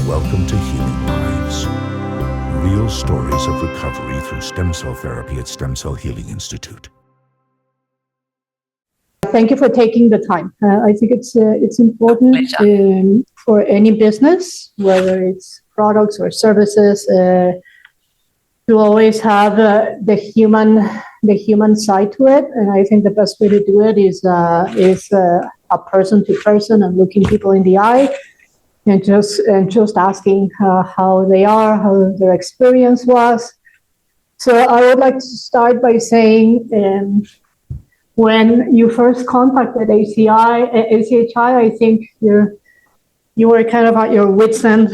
Welcome to Healing Lives. Real stories of recovery through stem cell therapy at Stem Cell Healing Institute. Thank you for taking the time. I think it's important for any business, whether it's products or services, to always have the human side to it. And I think the best way to do it is a person to person and looking people in the eye and just asking how they are, how their experience was. So I would like to start by saying, when you first contacted SCHI, I think you were kind of at your wits' end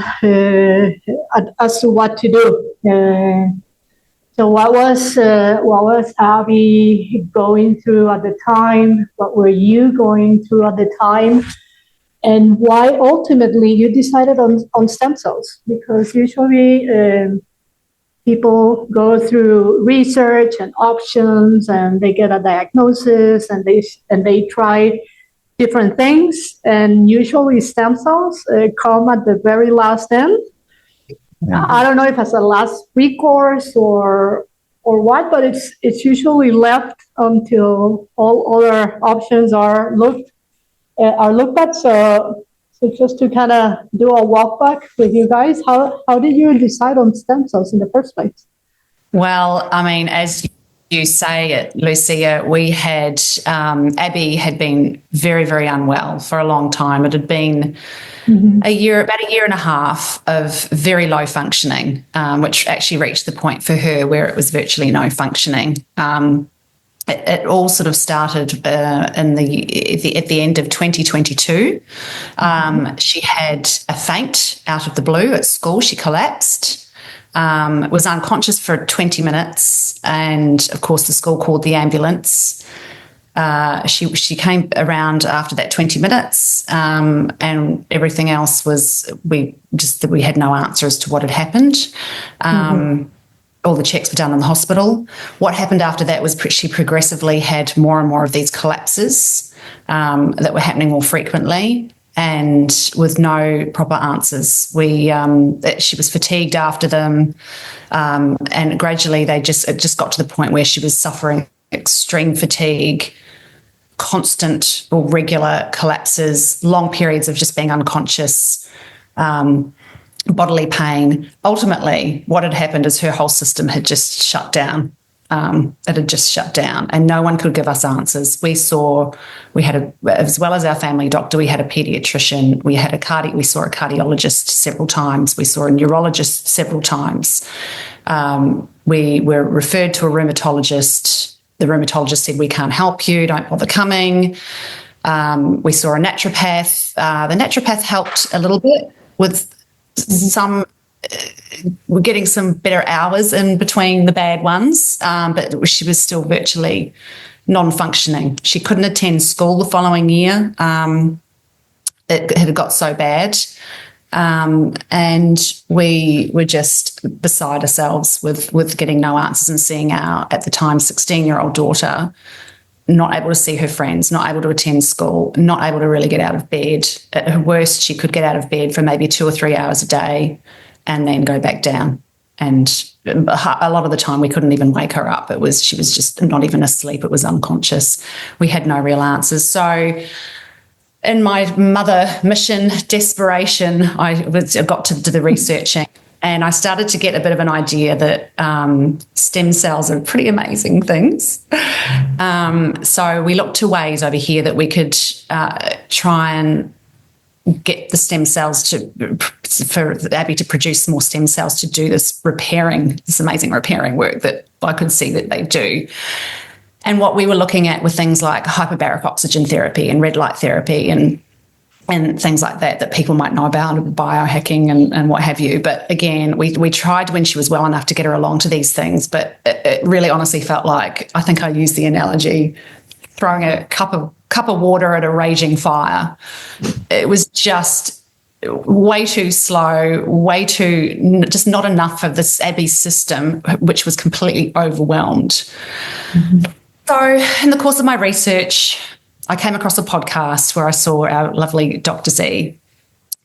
as to what to do. So what was Abby going through at the time? What were you going through at the time? And why ultimately you decided on stem cells? Because usually people go through research and options, and they get a diagnosis, and they try different things. And usually stem cells come at the very last end. Yeah. I don't know if it's a last recourse or what, but it's usually left until all other options are looked at. So just to kind of do a walk back with you guys, how did you decide on stem cells in the first place? Well, I mean, as you say it, Lucia, we had, Abby had been very, very unwell for a long time. It had been about a year and a half of very low functioning, which actually reached the point for her where it was virtually no functioning. It all sort of started at the end of 2022. She had a faint out of the blue at school. She collapsed. Was unconscious for 20 minutes, and of course the school called the ambulance. She came around after that 20 minutes, and everything else was we had no answer as to what had happened. All the checks were done in the hospital. What happened after that was she progressively had more and more of these collapses that were happening more frequently, and with no proper answers. She was fatigued after them, and gradually it just got to the point where she was suffering extreme fatigue, constant or regular collapses, long periods of just being unconscious, bodily pain. Ultimately, what had happened is her whole system had just shut down. It had just shut down, and no one could give us answers. As well as our family doctor, we had a pediatrician, we saw a cardiologist several times, we saw a neurologist several times. We were referred to a rheumatologist. The rheumatologist said, "We can't help you, don't bother coming." We saw a naturopath. The naturopath helped a little bit with we're getting some better hours in between the bad ones, but she was still virtually non-functioning. She couldn't attend school the following year. It had got so bad, and we were just beside ourselves with getting no answers and seeing our, at the time, 16-year-old daughter not able to see her friends, not able to attend school, not able to really get out of bed. At her worst, she could get out of bed for maybe 2 or 3 hours a day and then go back down. And a lot of the time we couldn't even wake her up. She was just not even asleep. It was unconscious. We had no real answers. So in my mother mission desperation, I got to do the researching, and I started to get a bit of an idea that stem cells are pretty amazing things. So we looked to ways over here that we could try and get the stem cells for Abby to produce more stem cells to do this amazing repairing work that I could see that they do. And what we were looking at were things like hyperbaric oxygen therapy and red light therapy and things like that people might know about, biohacking and what have you. But again, we tried when she was well enough to get her along to these things, but it really honestly felt like, I think I used the analogy, throwing a cup of water at a raging fire. It was just way too slow, just not enough of this Abby's system, which was completely overwhelmed. So in the course of my research, I came across a podcast where I saw our lovely Dr. Z,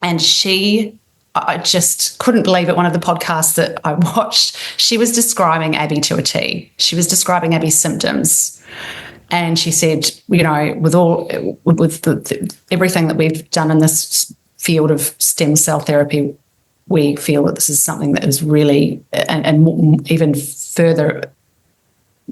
and she I just couldn't believe it. One of the podcasts that I watched, she was describing Abby to a T. She was describing Abby's symptoms. And she said, you know, with everything that we've done in this field of stem cell therapy, we feel that this is something that is really, and even further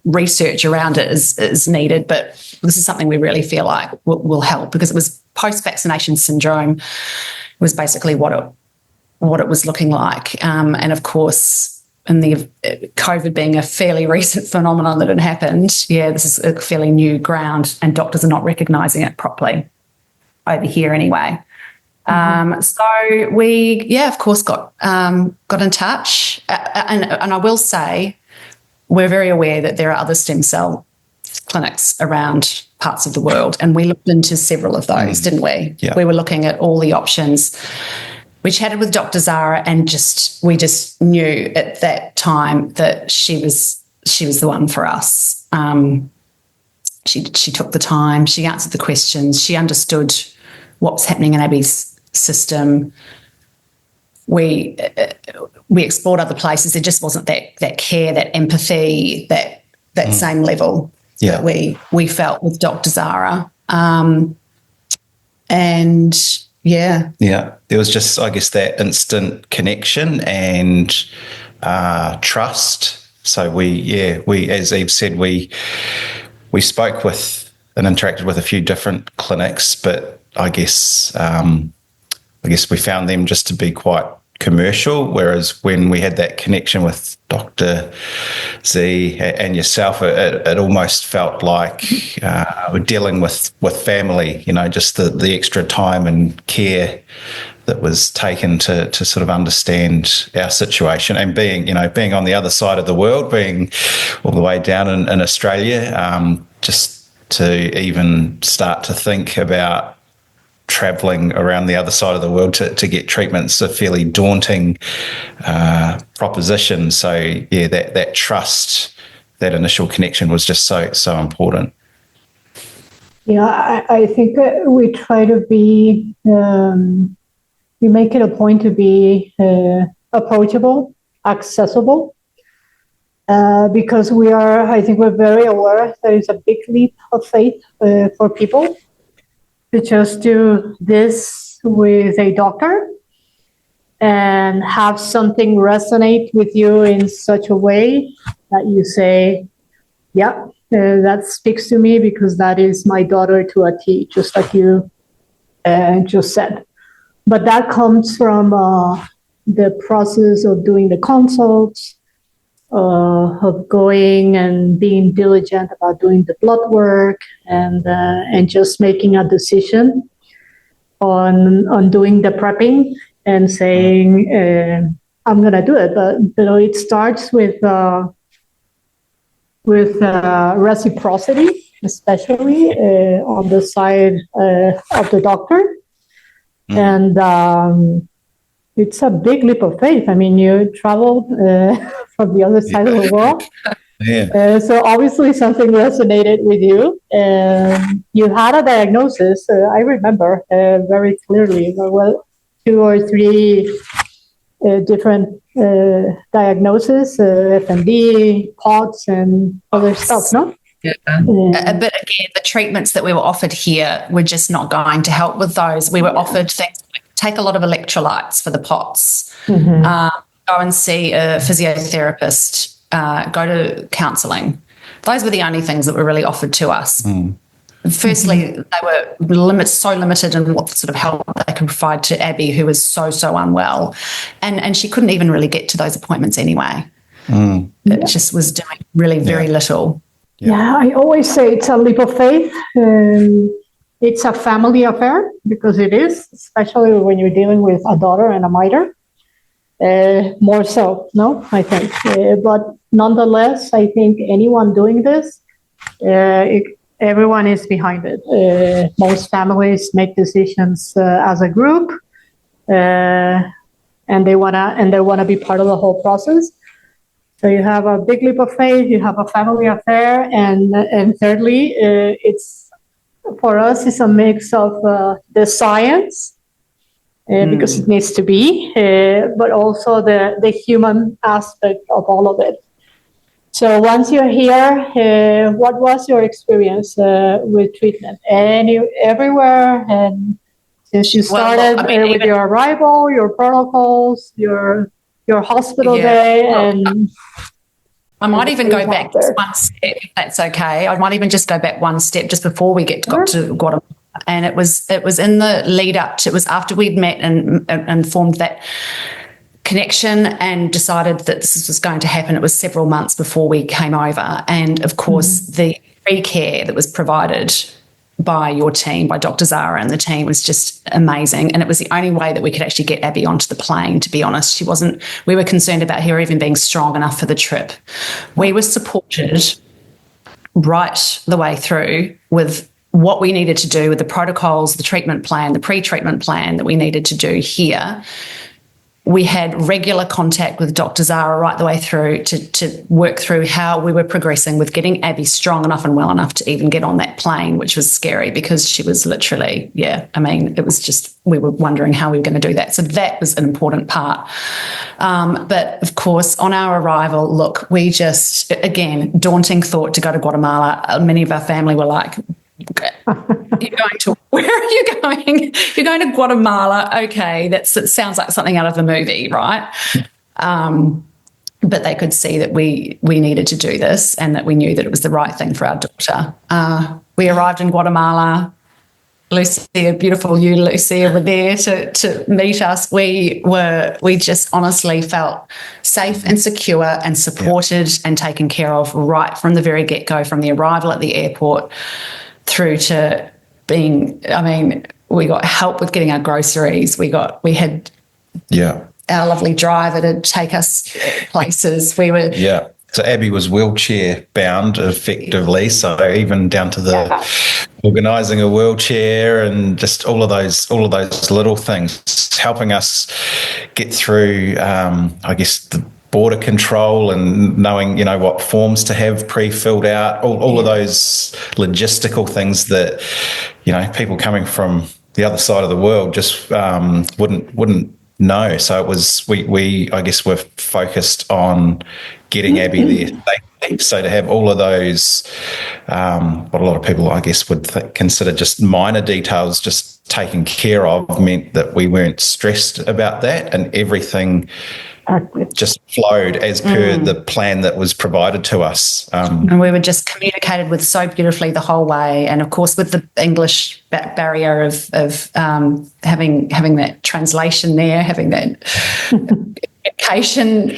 research around it is needed. But this is something we really feel like will help, because it was post-vaccination syndrome. It was basically what it was looking like. And of course, and the COVID being a fairly recent phenomenon that had happened, this is a fairly new ground, and doctors are not recognising it properly over here anyway. So we, of course, got in touch, and I will say we're very aware that there are other stem cell clinics around parts of the world, and we looked into several of those, didn't we? Yeah. We were looking at all the options. We chatted with Dr. Zara, and we just knew at that time that she was the one for us. She took the time, she answered the questions, she understood what was happening in Abby's system. We explored other places. There just wasn't that care, that empathy, that same level that we felt with Dr. Zara. There was just, I guess, that instant connection and trust. So we, as Eve said, we spoke with and interacted with a few different clinics, but I guess we found them just to be quite commercial, whereas when we had that connection with Dr. Z and yourself, it almost felt like we're dealing with family, you know, just the extra time and care that was taken to sort of understand our situation, and being on the other side of the world, being all the way down in Australia, just to even start to think about travelling around the other side of the world to get treatment's a fairly daunting proposition. So that trust, that initial connection was just so important. Yeah, I think we try to be, we make it a point to be approachable, accessible, because I think we're very aware that it's a big leap of faith for people to just do this with a doctor and have something resonate with you in such a way that you say, that speaks to me, because that is my daughter to a T, just like you just said. But that comes from the process of doing the consults, of going and being diligent about doing the blood work, and just making a decision on doing the prepping and saying, I'm going to do it. But it starts with reciprocity, especially on the side of the doctor. And it's a big leap of faith. I mean, you traveled from the other side of the world. So obviously something resonated with you. You had a diagnosis. I remember very clearly. Well, 2 or 3 different diagnoses, FMD, POTS, and other stuff, no? Yeah. But again, the treatments that we were offered here were just not going to help with those. We were offered things like take a lot of electrolytes for the POTS, go and see a physiotherapist, go to counselling. Those were the only things that were really offered to us. Firstly, they were so limited in what sort of help they could provide to Abby, who was so unwell. And she couldn't even really get to those appointments anyway. It just was doing really very little. Yeah, I always say it's a leap of faith. It's a family affair, because it is, especially when you're dealing with a daughter and a miter. More so, no, I think. But nonetheless, I think anyone doing this, everyone is behind it. Most families make decisions as a group, and they wanna be part of the whole process. So you have a big leap of faith, you have a family affair, and thirdly, it's for us, it's a mix of the science because it needs to be, but also the human aspect of all of it. So once you're here, what was your experience with treatment? Everywhere, and since you started with your arrival, your protocols, your hospital day, and I might even go back one step, if that's okay. I might even just go back one step just before we got to Guatemala. And it was in the lead up to, it was after we'd met and formed that connection and decided that this was going to happen. It was several months before we came over. And of course, the free care that was provided by your team, by Dr. Zara and the team, was just amazing. And it was the only way that we could actually get Abby onto the plane, to be honest. We were concerned about her even being strong enough for the trip. We were supported right the way through with what we needed to do, with the protocols, the treatment plan, the pre-treatment plan that we needed to do here. We had regular contact with Dr. Zara right the way through to work through how we were progressing with getting Abby strong enough and well enough to even get on that plane, which was scary because she was literally, it was just, we were wondering how we were going to do that. So that was an important part. But of course, on our arrival, look, we just, again, daunting thought to go to Guatemala. Many of our family were like, where are you going? You're going to Guatemala. Okay, it sounds like something out of a movie, right? But they could see that we needed to do this and that we knew that it was the right thing for our daughter. We arrived in Guatemala. Lucia, beautiful you, Lucia, were there to meet us. We just honestly felt safe and secure and supported and taken care of right from the very get-go, from the arrival at the airport through to being, we got help with getting our groceries. We had our lovely driver to take us places. So Abby was wheelchair bound effectively. So even down to the organising a wheelchair and just all of those little things, helping us get through, the border control and knowing, what forms to have pre-filled out, all of those logistical things that, people coming from the other side of the world just wouldn't know. So it was, we were focused on getting Abby there safely. So to have all of those, what a lot of people, would consider just minor details just taken care of, meant that we weren't stressed about that, and everything just flowed as per the plan that was provided to us. And we were just communicated with so beautifully the whole way. And of course, with the English barrier of having that translation there, having that communication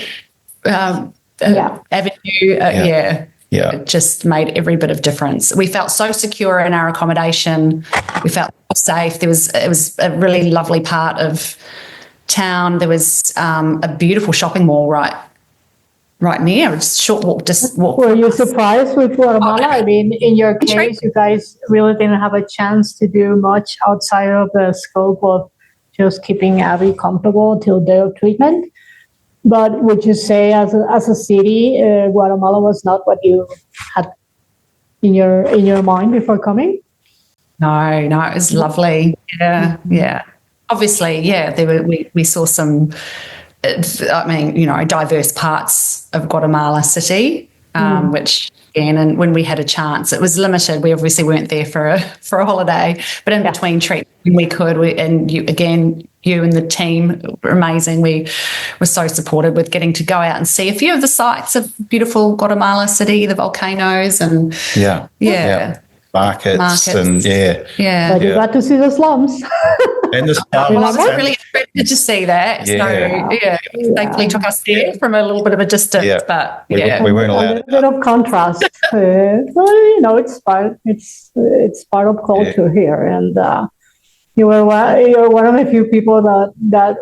avenue, it just made every bit of difference. We felt so secure in our accommodation. We felt safe. It was a really lovely part of town. There was a beautiful shopping mall right near, just short walk. Were you surprised with Guatemala? In your case, you guys really didn't have a chance to do much outside of the scope of just keeping Abby comfortable till day of treatment. But would you say, as a city, Guatemala was not what you had in your mind before coming? No, it was lovely. Yeah. Obviously, we saw some, diverse parts of Guatemala City, which, again, and when we had a chance, it was limited. We obviously weren't there for a holiday, but in between treatment, we could. You and the team were amazing. We were so supported with getting to go out and see a few of the sites of beautiful Guatemala City, the volcanoes, and markets. And But you got to see the slums. And the slums. I was really excited to see that. So thankfully took us there from a little bit of a distance. But we weren't allowed. A little bit of contrast. It's part of culture here, and you're one of the few people that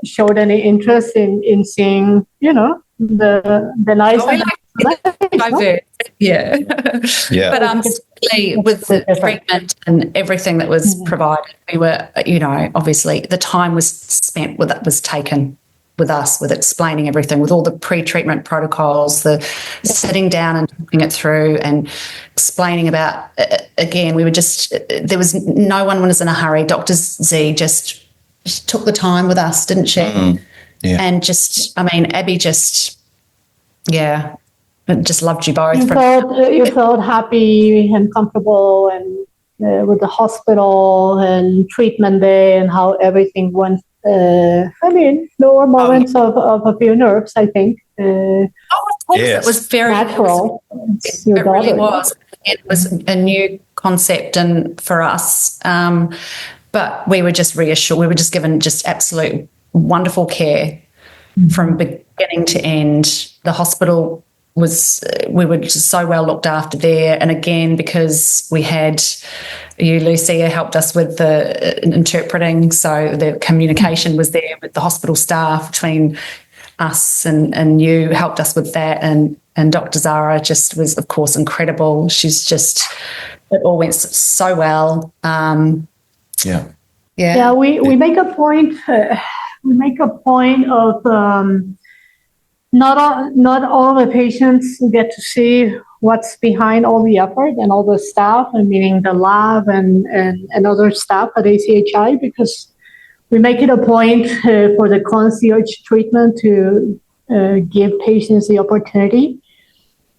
showed any interest in seeing, the nice. Diverse. But particularly with the treatment and everything that was provided, we were, obviously the time was taken with us, with explaining everything, with all the pre-treatment protocols, the sitting down and talking it through and explaining about, again, no one was in a hurry. Dr. Z just she took the time with us, didn't she? Yeah. And just, I mean, Abby just loved you both. You felt happy and comfortable and with the hospital and treatment day and how everything went. I mean, there were moments of a few nerves, I think. Of course, it was very natural. It really was. It was a new concept and for us, but we were just reassured. We were just given just absolute wonderful care from beginning to end. The hospital we were just so well looked after there. And again, because we had you, Lucia, helped us with the interpreting, so the communication was there with the hospital staff between us and you, helped us with that. And Dr. Zara just was, of course, incredible. She's just, it all went so well. We make a point. We make a point of not all the patients get to see what's behind all the effort and all the staff, and meaning the lab and other staff at ACHI, because we make it a point for the concierge treatment to give patients the opportunity.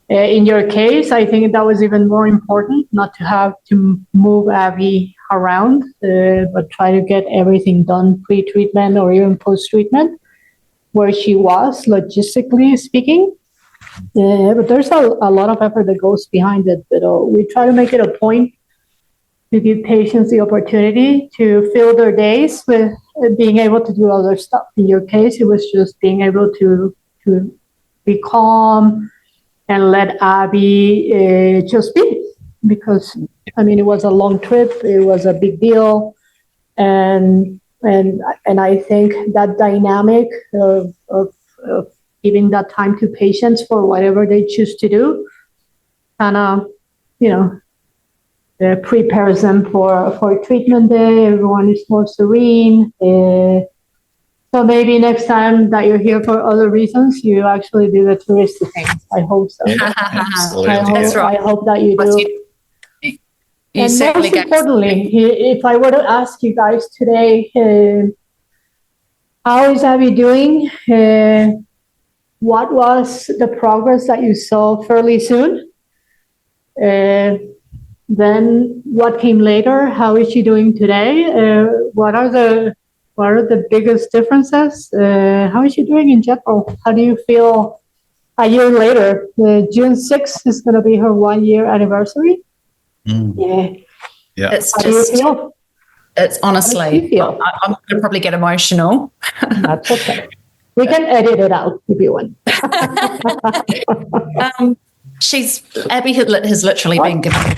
In your case, I think that was even more important, not to have to move Abby around, but try to get everything done pre-treatment or even post-treatment, where she was, logistically speaking. But there's a lot of effort that goes behind it. But we try to make it a point to give patients the opportunity to fill their days with being able to do other stuff. In your case, it was just being able to be calm and let Abby just be. Because, I mean, it was a long trip. It was a big deal. And I think that dynamic of giving that time to patients for whatever they choose to do kind of, prepares them for treatment day. Everyone is more serene. So maybe next time that you're here for other reasons, you actually do the touristy things. I hope so. I hope that you do. And most importantly, if I were to ask you guys today, how is Abby doing? What was the progress that you saw fairly soon? Then what came later? How is she doing today? What are the biggest differences? How is she doing in general? How do you feel a year later? June 6th is going to be her 1-year anniversary. Yeah. It's How do you feel? It's honestly, I'm going to probably get emotional. That's okay. We can edit it out if you want. Abby has literally been given.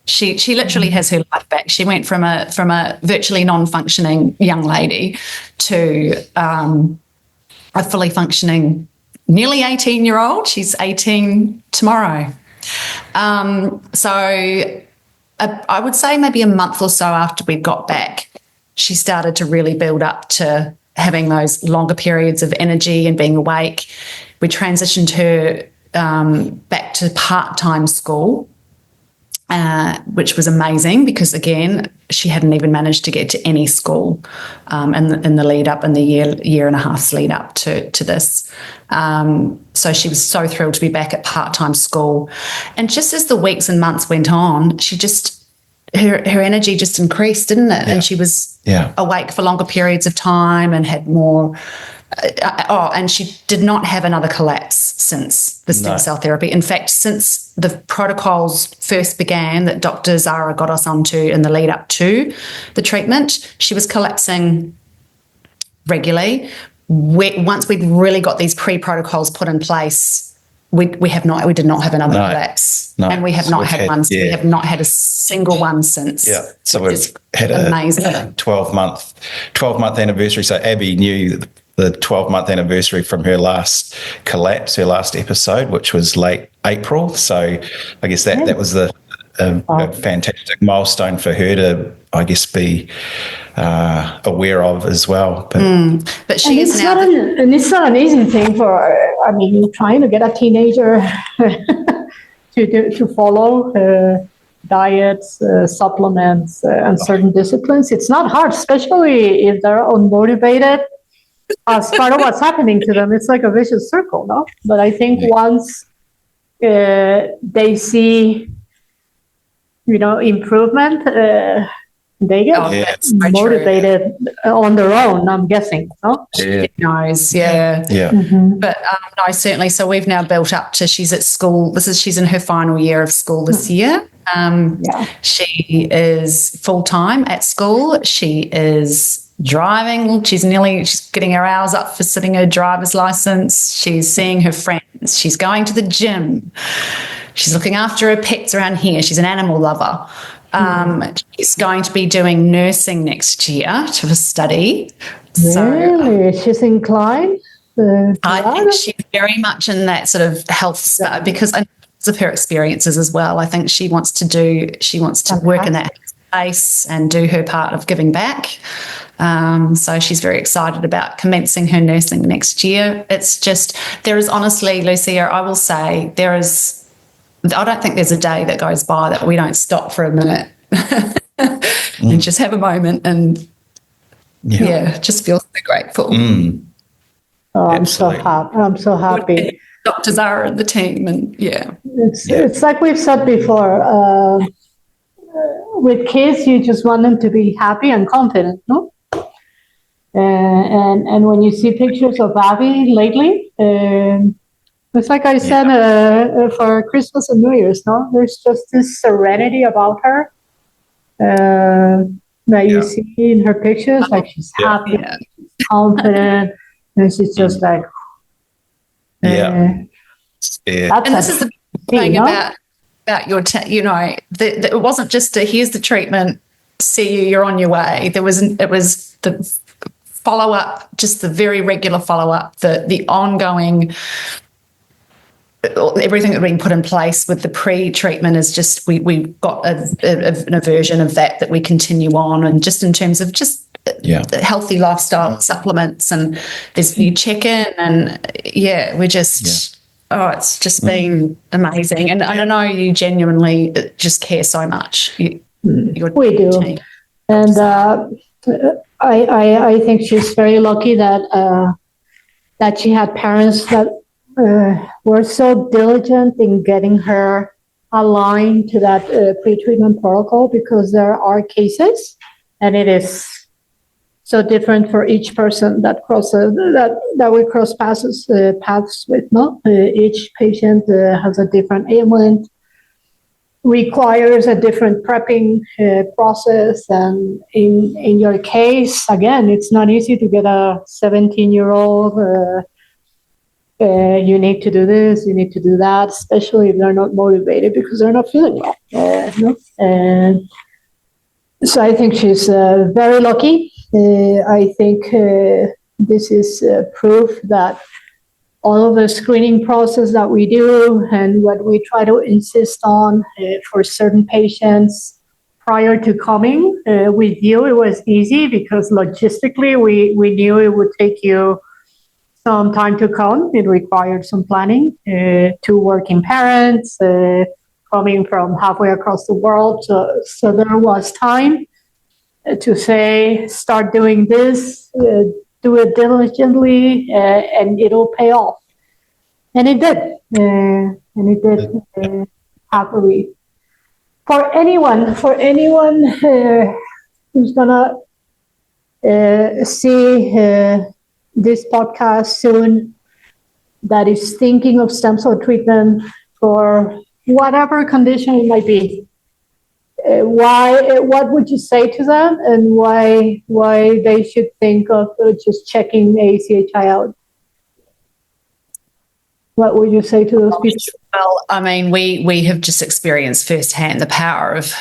She literally has her life back. She went from a virtually non-functioning young lady to a fully functioning, nearly 18-year-old. She's 18 tomorrow. So I would say maybe a month or so after we got back, she started to really build up to having those longer periods of energy and being awake. We transitioned her back to part-time school, which was amazing because, again, she hadn't even managed to get to any school in the lead up, in the year and a half's lead up to this. So she was so thrilled to be back at part-time school. And just as the weeks and months went on, she just, her energy just increased, didn't it? Yeah. And she was awake for longer periods of time and had more. And she did not have another collapse since the stem cell therapy. In fact, since the protocols first began that Dr. Zara got us onto in the lead up to the treatment, she was collapsing regularly. Once we'd really got these pre-protocols put in place, we did not have another collapse. No. And we have not had one. We have not had a single one since. Yeah. So we've had amazing 12-month anniversary. So Abby knew the 12-month anniversary from her last collapse, her last episode, which was late April. So I guess that was a fantastic milestone for her to, I guess, be aware of as well. But she is now. And it's not an easy thing trying to get a teenager to follow diets, supplements, and certain disciplines. It's not hard, especially if they're unmotivated. As part of what's happening to them, it's like a vicious circle, no? But I think once they see, improvement, they get motivated on their own, I'm guessing, no? She knows, yeah. But no, certainly. So we've now built up to, she's at school. She's in her final year of school this year. She is full-time at school. She is driving. She's getting her hours up for sitting her driver's license. She's seeing her friends. She's going to the gym. She's looking after her pets around here. She's an animal lover. She's going to be doing nursing next year to study. Really? She's inclined? I think she's very much in that sort of health because of her experiences as well. I think she wants to work in that space and do her part of giving back. So she's very excited about commencing her nursing next year. It's just, there is honestly, Lucia, I will say, I don't think there's a day that goes by that we don't stop for a minute and just have a moment and just feel so grateful. Oh, I'm so happy. I'm so happy. Doctors are in the team, and it's like we've said before. With kids, you just want them to be happy and confident, no? And when you see pictures of Abby lately, it's like I said for Christmas and New Year's, no? There's just this serenity about her that you see in her pictures. Like she's happy, she's confident, and she's just like, And this is the thing about your, it wasn't just here's the treatment, see you, you're on your way. It was the follow-up, just the very regular follow-up, the ongoing, everything that being put in place with the pre-treatment is just, we've got a version of that we continue on, and just in terms of just healthy lifestyle supplements, and you check in, and we're just it's just been amazing, and I know you genuinely just care so much. We do, team. And I think she's very lucky that she had parents that were so diligent in getting her aligned to that pre-treatment protocol, because there are cases, and it is so different for each person that crosses that we cross paths with. No, each patient has a different ailment, requires a different prepping process, and in your case, again, it's not easy to get a 17-year-old. You need to do this, you need to do that, especially if they're not motivated because they're not feeling well. And so I think she's very lucky. I think this is proof that all of the screening process that we do and what we try to insist on for certain patients prior to coming with you, it was easy because logistically we knew it would take you some time to come. It required some planning, 2 working parents coming from halfway across the world. So there was time to say, start doing this, do it diligently, and it'll pay off. And it did. Happily. For anyone who's gonna see this podcast soon, that is thinking of stem cell treatment for whatever condition it might be, what would you say to them, and why they should think of just checking ACHI out? What would you say to those people? Well, I mean, we have just experienced firsthand the power of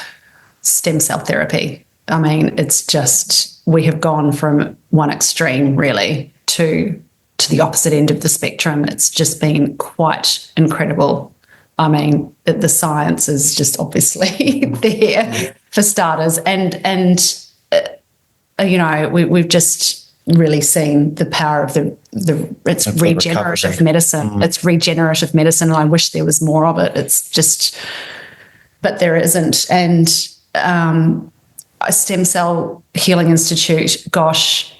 stem cell therapy. I mean, it's just, we have gone from one extreme really to the opposite end of the spectrum. It's just been quite incredible. I mean, the science is just obviously there for starters, and we've just really seen the power of it's regenerative medicine. It's regenerative medicine, and I wish there was more of it. It's just but there isn't. And a Stem Cell Healing Institute, gosh,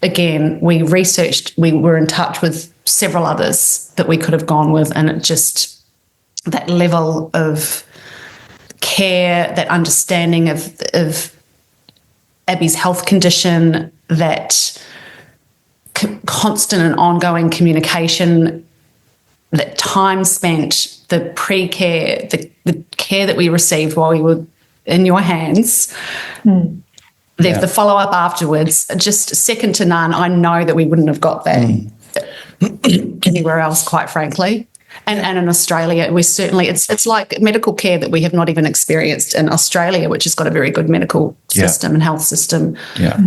again, we researched, we were in touch with several others that we could have gone with, and it just, that level of care, that understanding of Abby's health condition, that constant and ongoing communication, that time spent, the pre-care, the care that we received while we were in your hands, the follow-up afterwards, just second to none. I know that we wouldn't have got that anywhere else, quite frankly. And in Australia, we certainly, it's like medical care that we have not even experienced in Australia, which has got a very good medical system and health system. Yeah.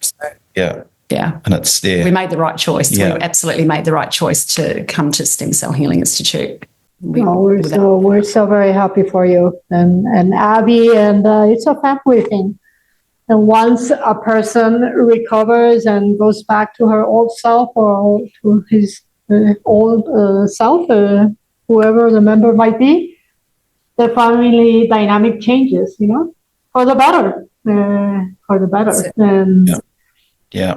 So, yeah. And it's there. We made the right choice. Yeah. We absolutely made the right choice to come to Stem Cell Healing Institute. We're so very happy for you and Abby, and it's a family thing. And once a person recovers and goes back to her old self or to his old self, whoever the member might be, the family dynamic changes, for the better.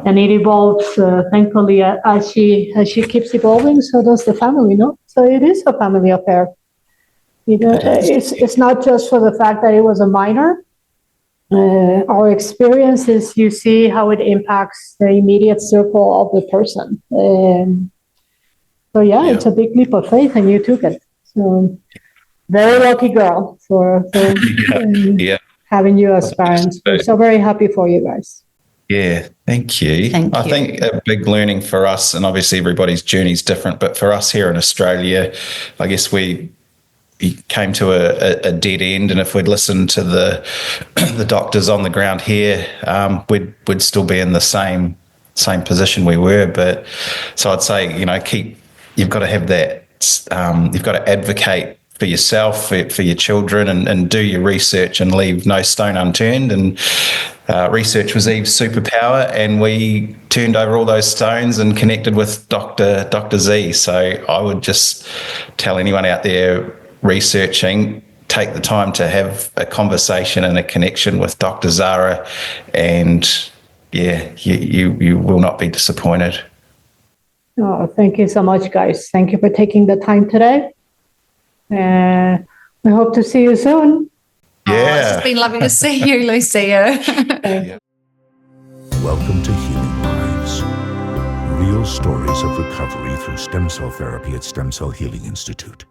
And it evolves, thankfully, as she keeps evolving, so does the family, So it is a family affair. It's not just for the fact that it was a minor. Our experience is you see how it impacts the immediate circle of the person. It's a big leap of faith, and you took it. So very lucky girl for having you as parents. We're so very happy for you guys. Yeah, thank you. I think a big learning for us, and obviously everybody's journey is different, but for us here in Australia, I guess we came to a dead end, and if we'd listened to the doctors on the ground here, we'd still be in the same position we were. But so I'd say, you've got to have that, you've got to advocate for yourself, for your children, and do your research and leave no stone unturned. And research was Eve's superpower, and we turned over all those stones and connected with Dr. Z. So I would just tell anyone out there researching, take the time to have a conversation and a connection with Dr. Zara, and you will not be disappointed. Oh, thank you so much, guys. Thank you for taking the time today. We hope to see you soon. It's just been lovely to see you, Lucia. Welcome to Healing Lives. Real stories of recovery through stem cell therapy at Stem Cell Healing Institute.